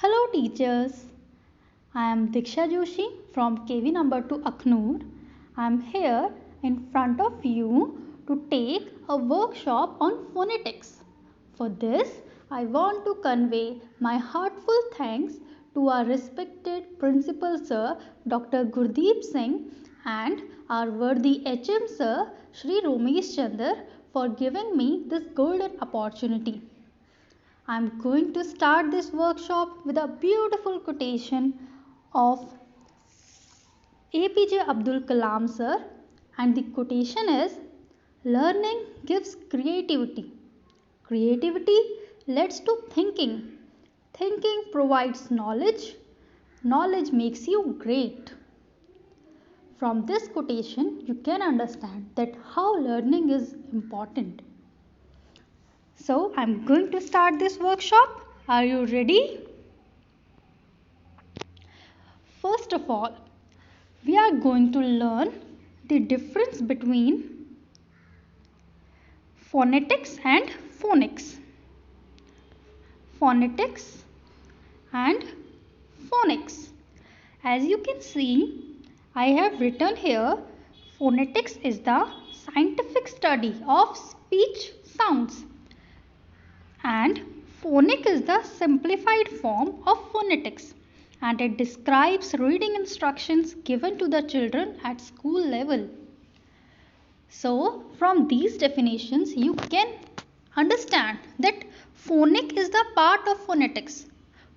Hello teachers, I am Diksha Joshi from KV number 2 Aknoor. I am here in front of you to take a workshop on phonetics. For this, I want to convey my heartfelt thanks to our respected Principal Sir Dr. Gurdeep Singh and our worthy HM Sir Shri Romesh Chandar for giving me this golden opportunity. I am going to start this workshop with a beautiful quotation of APJ Abdul Kalam sir, and the quotation is, learning gives creativity. Creativity leads to thinking. Thinking provides knowledge. Knowledge makes you great. From this quotation you can understand that how learning is important. So I am going to start this workshop. Are you ready? First of all, we are going to learn the difference between phonetics and phonics. Phonetics and phonics. As you can see, I have written here, phonetics is the scientific study of speech sounds, and phonic is the simplified form of phonetics, and it describes reading instructions given to the children at school level. So from these definitions you can understand that phonic is the part of phonetics.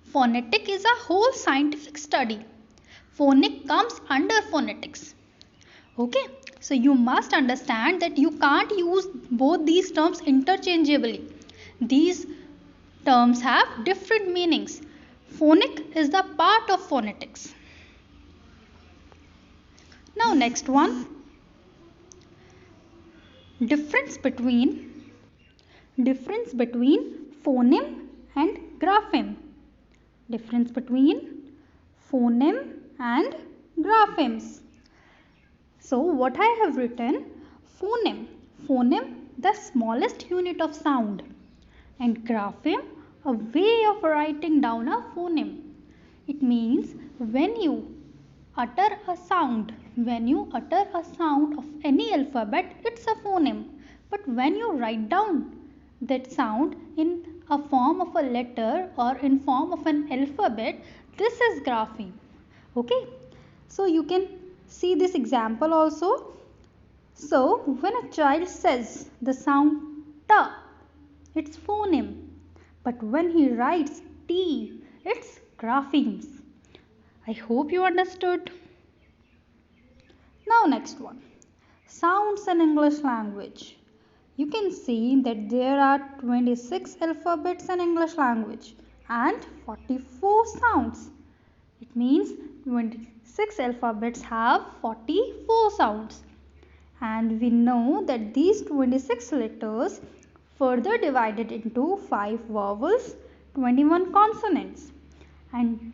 Phonetic is a whole scientific study. Phonic comes under phonetics. Okay, so you must understand that you can't use both these terms interchangeably. These terms have different meanings. Phonic is the part of phonetics. Now next one. Difference between phoneme and grapheme. Difference between phoneme and graphemes. So what I have written, phoneme. Phoneme, the smallest unit of sound, and grapheme, a way of writing down a phoneme. It means when you utter a sound of any alphabet, it's a phoneme. But when you write down that sound in a form of a letter or in form of an alphabet, this is grapheme. Okay, so you can see this example also. So when a child says the sound ta, it's phoneme. But when he writes T, it's graphemes. I hope you understood. Now next one. Sounds in English language. You can see that there are 26 alphabets in English language and 44 sounds. It means 26 alphabets have 44 sounds. And we know that these 26 letters further divided into 5 vowels, 21 consonants, and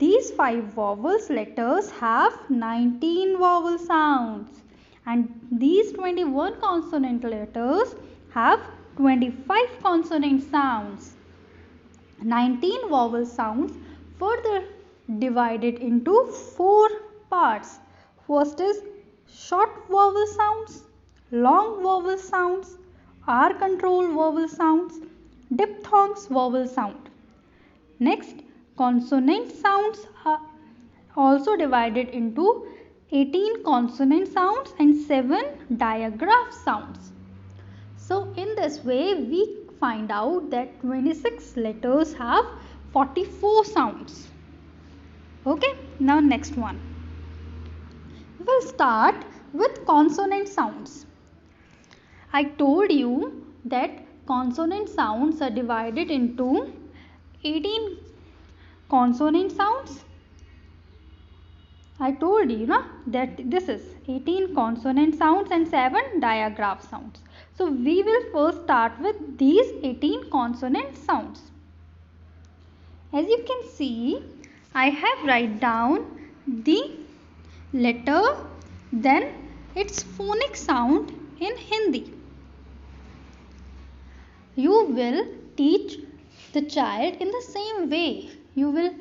these 5 vowels letters have 19 vowel sounds, and these 21 consonant letters have 25 consonant sounds. 19 vowel sounds further divided into 4 parts. First is short vowel sounds, long vowel sounds, R control vowel sounds, diphthongs vowel sound. Next, consonant sounds are also divided into 18 consonant sounds and 7 digraph sounds. So in this way we find out that 26 letters have 44 sounds. Okay, now next one. We will start with consonant sounds. I told you that consonant sounds are divided into 18 consonant sounds. I told you that this is 18 consonant sounds and 7 digraph sounds. So we will first start with these 18 consonant sounds. As you can see, I have write down the letter, then its phonic sound in Hindi. You will teach the child in the same way. you will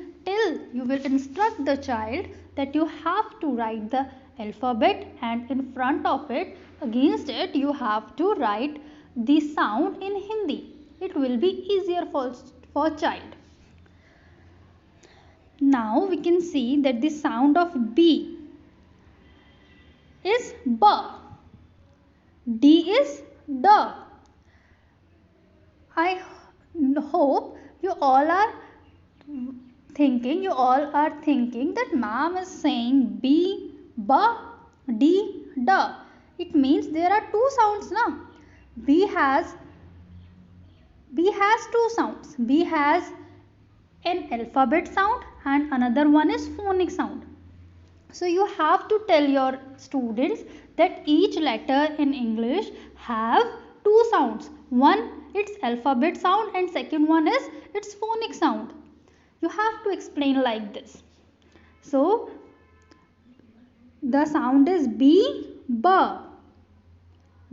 instruct the child that you have to write the alphabet, and in front of it, against it, you have to write the sound in Hindi. It will be easier for child. Now we can see that the sound of B is B. D is D. I hope you all are thinking that ma'am is saying B, B, D, D. It means there are two sounds now. B has two sounds. B has an alphabet sound and another one is phonic sound. So you have to tell your students that each letter in English have two sounds. One its alphabet sound and second one is its phonic sound. You have to explain like this. So the sound is B, B,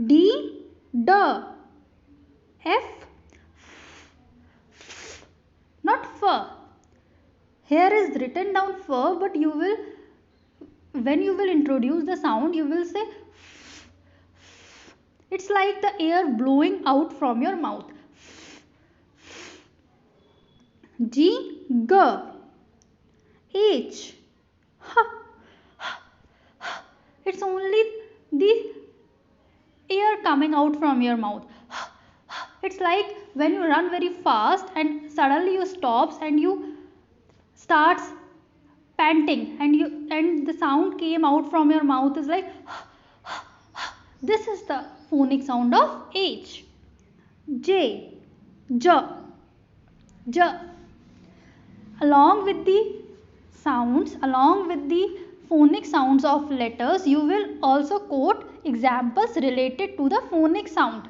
D, D, F, F, not F. Here is written down F, but when you will introduce the sound, you will say F, F. It's like the air blowing out from your mouth. G, G, H, H, H. It's only the air coming out from your mouth. It's like when you run very fast and suddenly you stops and you starts panting and the sound came out from your mouth is like this is the phonic sound of H. J, J, J. Along with the phonic sounds of letters, you will also quote examples related to the phonic sound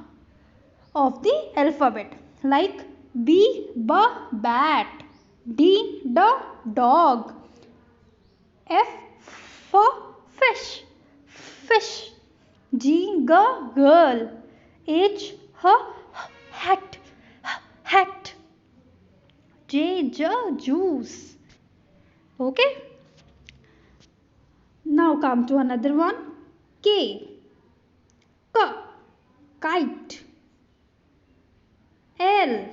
of the alphabet, like B, B, bat, D, D, dog, F, F, fish, fish, G, G, girl, H, H, hat, hat, J, J, juice. Okay. Now come to another one. K, K, kite, L,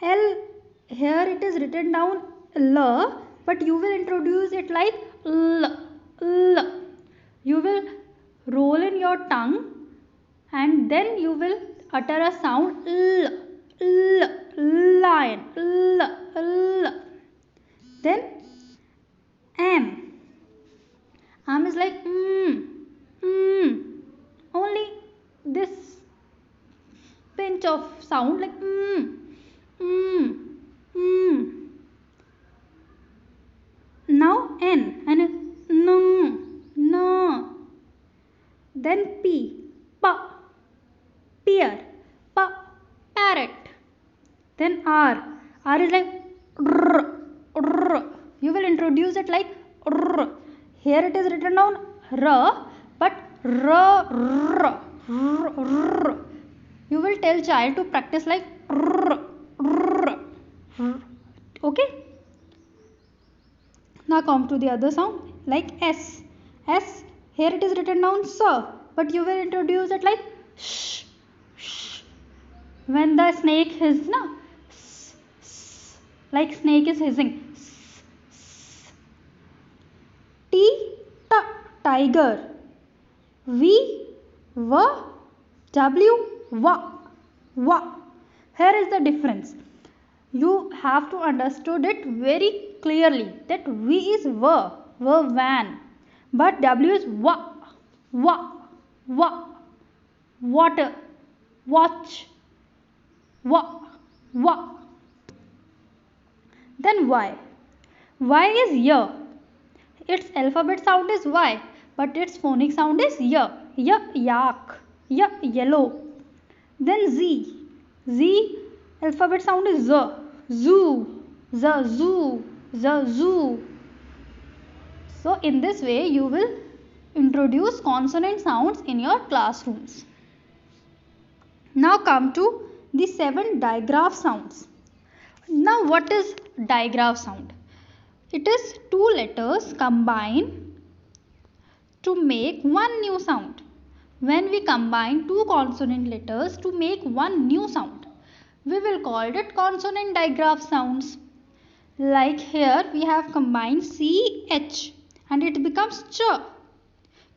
L. Here it is written down L, but you will introduce it like L, L. You will roll in your tongue and then you will utter a sound L, L, lion, L, L. Then M. M is like only this pinch of sound like Now N and no. Then P, pear, parrot. Then R is like you will introduce it like r. Here it is written down r, but r. You will tell child to practice like r. Okay. Now come to the other sound like S. S. Here it is written down sir, but you will introduce it like sh. When the snake hiss, na, like snake is hissing. T, tiger. V, W, wa. Here is the difference. You have to understood it very clearly that V is van, but W is wa, water, watch, wa. Then Y. Y is year. Its alphabet sound is Y, but its phonic sound is y, yak, yellow. Then Z. Z alphabet sound is Z, zoo, zoo. So in this way you will introduce consonant sounds in your classrooms. Now come to the 7 digraph sounds. Now what is digraph sound? It is two letters combined to make one new sound. When we combine two consonant letters to make one new sound, we will call it consonant digraph sounds. Like here we have combined CH and it becomes ch.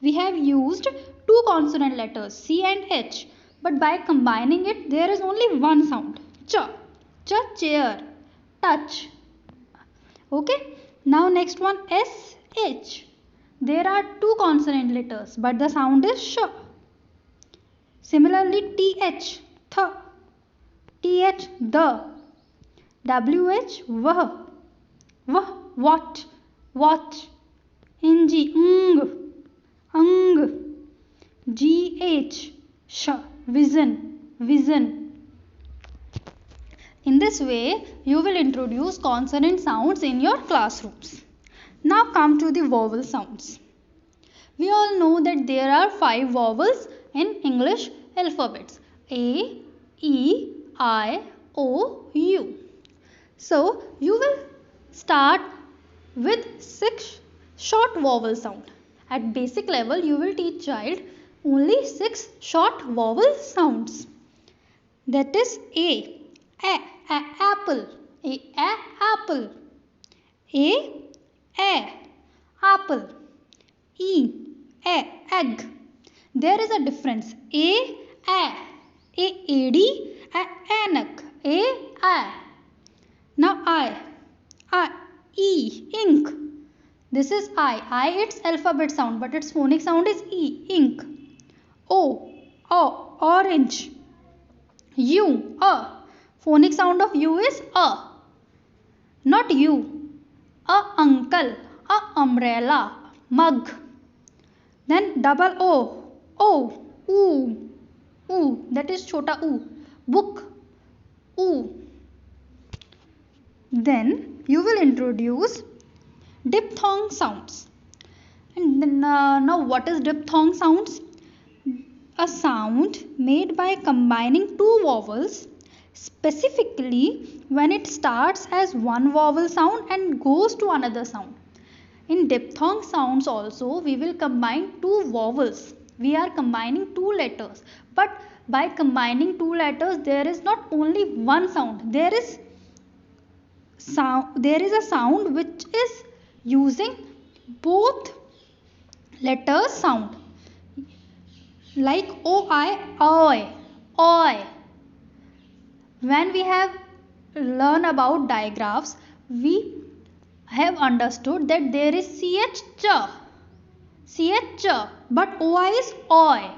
We have used two consonant letters C and H, but by combining it there is only one sound, ch. Ch, chair, touch. Okay, now next one SH. There are two consonant letters but the sound is sh. Similarly TH, th, TH, the, WH, wah, wah, what, watch, NG, ang, GH, sh, vision, vision. In this way, you will introduce consonant sounds in your classrooms. Now come to the vowel sounds. We all know that there are 5 vowels in English alphabets: A, E, I, O, U. So, you will start with 6 short vowel sound. At basic level, you will teach child only 6 short vowel sounds. That is A, apple, apple, a, apple, egg. There is a difference. Ad, anak, a. Now I, ink. This is I its alphabet sound, but its phonic sound is E, ink. O, orange. U, phonic sound of U is a. Not U. Uncle, umbrella, mug. Then double O, oo, that is chota oo, book, oo. Then you will introduce diphthong sounds. And then, now what is diphthong sounds? A sound made by combining two vowels, specifically when it starts as one vowel sound and goes to another sound. In diphthong sounds also we will combine two vowels. We are combining two letters, but by combining two letters there is not only one sound. There is a sound which is using both letters sound, like oi. When we have learned about digraphs, we have understood that there is ch, but oi is oi,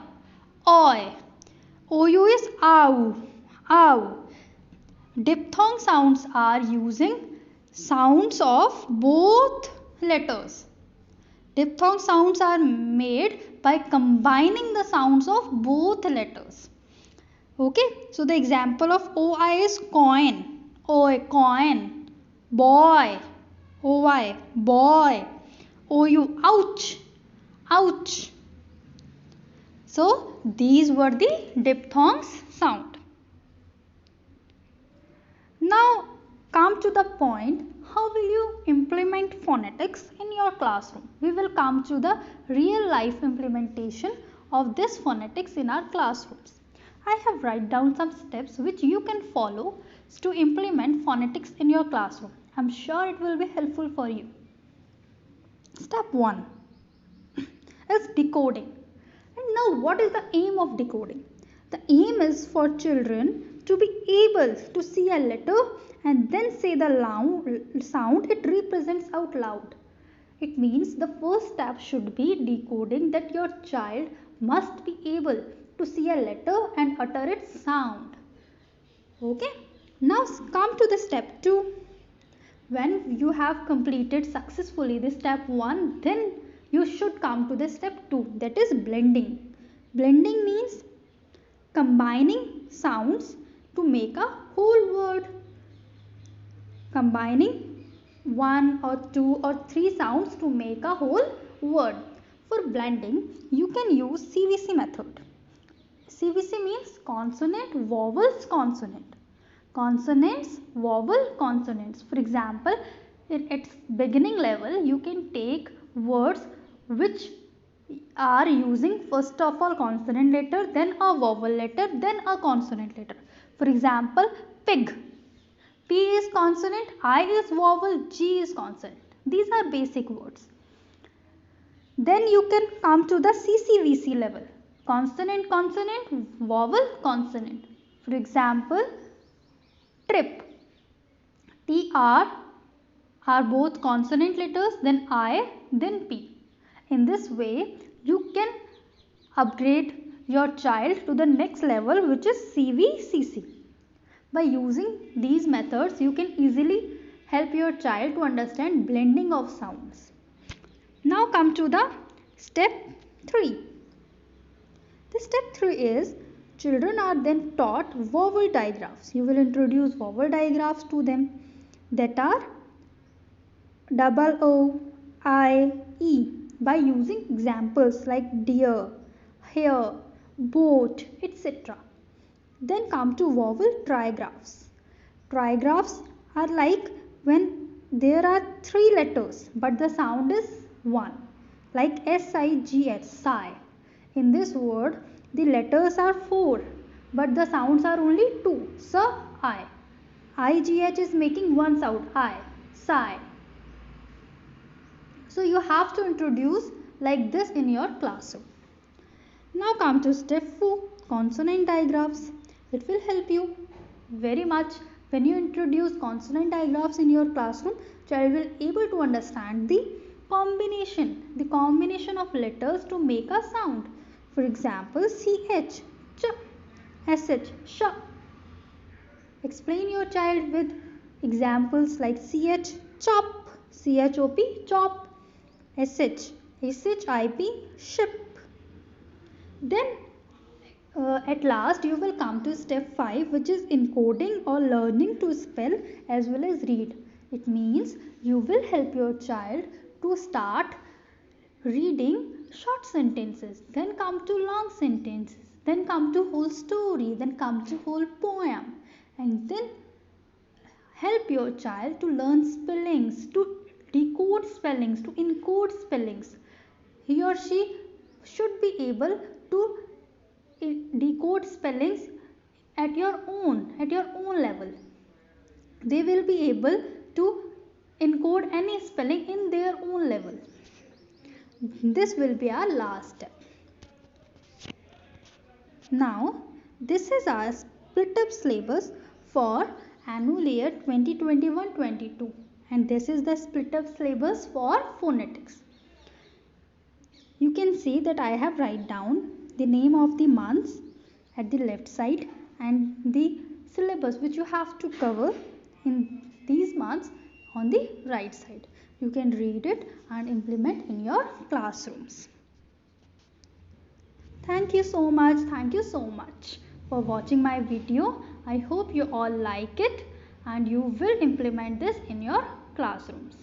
ou is ow. Diphthong sounds are using sounds of both letters. Diphthong sounds are made by combining the sounds of both letters. Okay, so the example of oi is coin, coin, boy, oi, boy, ou, ouch. So these were the diphthongs sound. Now come to the point, how will you implement phonetics in your classroom? We will come to the real life implementation of this phonetics in our classrooms. I have write down some steps which you can follow to implement phonetics in your classroom. I am sure it will be helpful for you. Step 1 is decoding. And now what is the aim of decoding? The aim is for children to be able to see a letter and then say the sound it represents out loud. It means the first step should be decoding, that your child must be able to see a letter and utter its sound. Okay, now come to the step 2. When you have completed successfully the step 1, then you should come to the step 2, that is blending. Blending means combining sounds to make a whole word. Combining 1 or 2 or 3 sounds to make a whole word. For blending, you can use CVC method. CVC means consonant, vowels, consonant. consonants, vowel, consonants. For example, in its beginning level, you can take words which are using first of all consonant letter, then a vowel letter, then a consonant letter. For example, pig. P is consonant, I is vowel, G is consonant. These are basic words. Then you can come to the CCVC level. Consonant, consonant, vowel, consonant. For example, trip. TR are both consonant letters, then I, then P. In this way, you can upgrade your child to the next level, which is CVCC. By using these methods, you can easily help your child to understand blending of sounds. Now come to the step 3. The step 3 is children are then taught vowel digraphs. You will introduce vowel digraphs to them that are double O, I, E by using examples like deer, hare, boat, etc. Then come to vowel trigraphs. Trigraphs are like when there are 3 letters but the sound is 1, like S-I-G-H, sigh. In this word, the letters are 4 but the sounds are only 2, so I. I-G-H is making one sound, I, sigh. So you have to introduce like this in your classroom. Now come to step 4, consonant digraphs. It will help you very much when you introduce consonant digraphs in your classroom. Child will able to understand the combination of letters to make a sound. For example, CH, ch, SH, sh. Explain your child with examples like CH, chop, CHOP, chop, SH, SHIP, ship. Then at last you will come to step 5, which is encoding or learning to spell as well as read. It means you will help your child to start reading short sentences, then come to long sentences, then come to whole story, then come to whole poem, and then help your child to learn spellings, to decode spellings, to encode spellings. He or she should be able to decode spellings at your own level. They will be able to encode any spelling in their own level. This will be our last step. Now this is our split up syllabus for annual year 2021-22, and this is the split up syllabus for phonetics. You can see that I have write down the name of the months at the left side and the syllabus which you have to cover in these months on the right side. You can read it and implement in your classrooms. Thank you so much. Thank you so much for watching my video. I hope you all like it and you will implement this in your classrooms.